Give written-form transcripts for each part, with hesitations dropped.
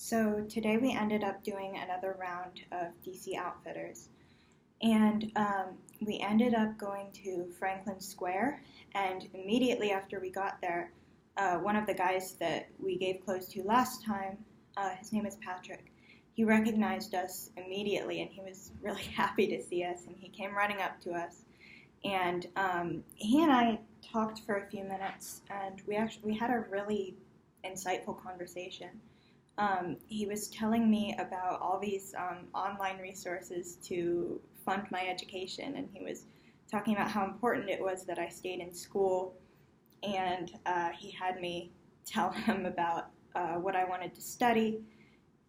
So today we ended up doing another round of DC Outfitters, and we ended up going to Franklin Square, and immediately after we got there, one of the guys that we gave clothes to last time, his name is Patrick, he recognized us immediately, and he was really happy to see us, and he came running up to us, and he and I talked for a few minutes, and we had a really insightful conversation. He was telling me about all these online resources to fund my education, and he was talking about how important it was that I stayed in school, and he had me tell him about what I wanted to study,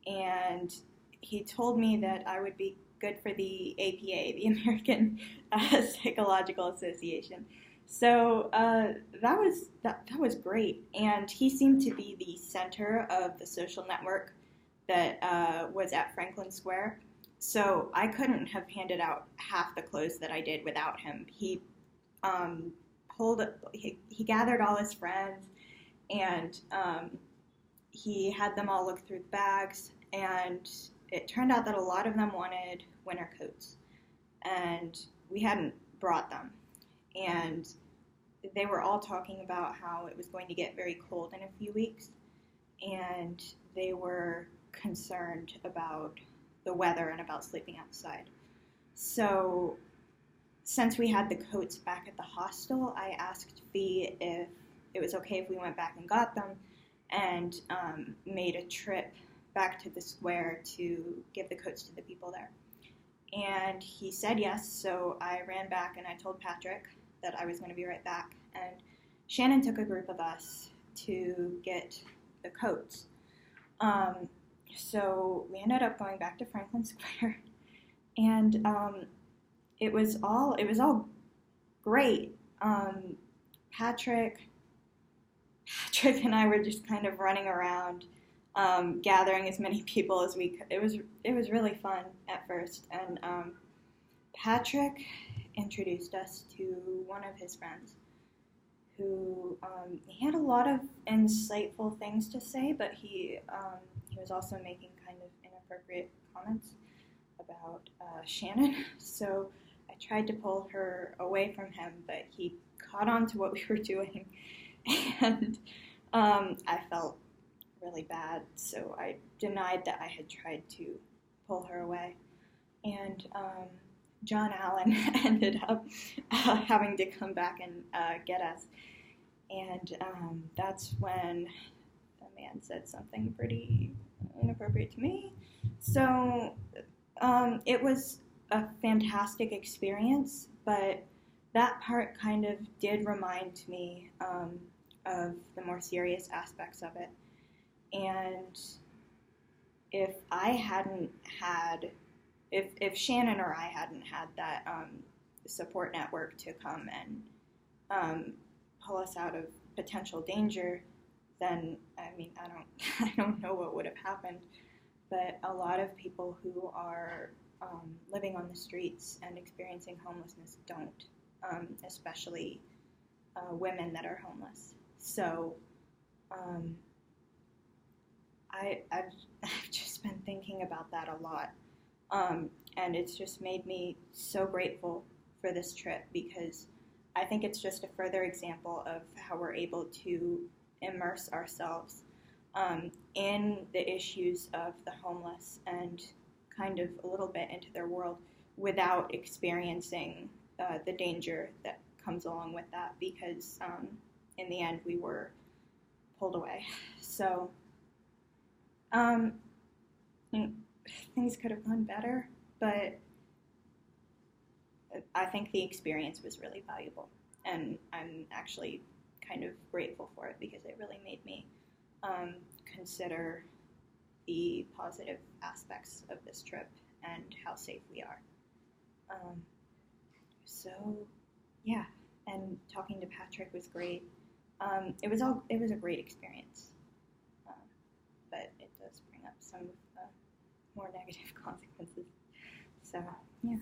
and he told me that I would be good for the APA, the American Psychological Association. So that was great, and he seemed to be the center of the social network that was at Franklin Square. So I couldn't have handed out half the clothes that I did without him. He gathered all his friends, and he had them all look through the bags, and it turned out that a lot of them wanted winter coats, and we hadn't brought them. And they were all talking about how it was going to get very cold in a few weeks, and they were concerned about the weather and about sleeping outside. So since we had the coats back at the hostel, I asked Fee if it was okay if we went back and got them, and made a trip back to the square to give the coats to the people there. And he said yes, so I ran back and I told Patrick that I was going to be right back. And Shannon took a group of us to get the coats. So we ended up going back to Franklin Square, and it was all great. Patrick and I were just kind of running around, gathering as many people as we could. It was really fun at first, and Patrick introduced us to one of his friends who he had a lot of insightful things to say, but he was also making kind of inappropriate comments about Shannon. So I tried to pull her away from him, but he caught on to what we were doing, and I felt really bad, so I denied that I had tried to pull her away. And John Allen ended up having to come back and get us. And that's when the man said something pretty inappropriate to me. So it was a fantastic experience, but that part kind of did remind me of the more serious aspects of it. And if Shannon or I hadn't had that support network to come and pull us out of potential danger, then I don't know what would have happened. But a lot of people who are living on the streets and experiencing homelessness don't, especially women that are homeless. So I've just been thinking about that a lot. And it's just made me so grateful for this trip, because I think it's just a further example of how we're able to immerse ourselves in the issues of the homeless and kind of a little bit into their world without experiencing the danger that comes along with that, because in the end we were pulled away. So things could have gone better, but I think the experience was really valuable, and I'm actually kind of grateful for it, because it really made me consider the positive aspects of this trip and how safe we are. So yeah, and talking to Patrick was great. It was a great experience, but it does bring up some more negative consequences. So yeah.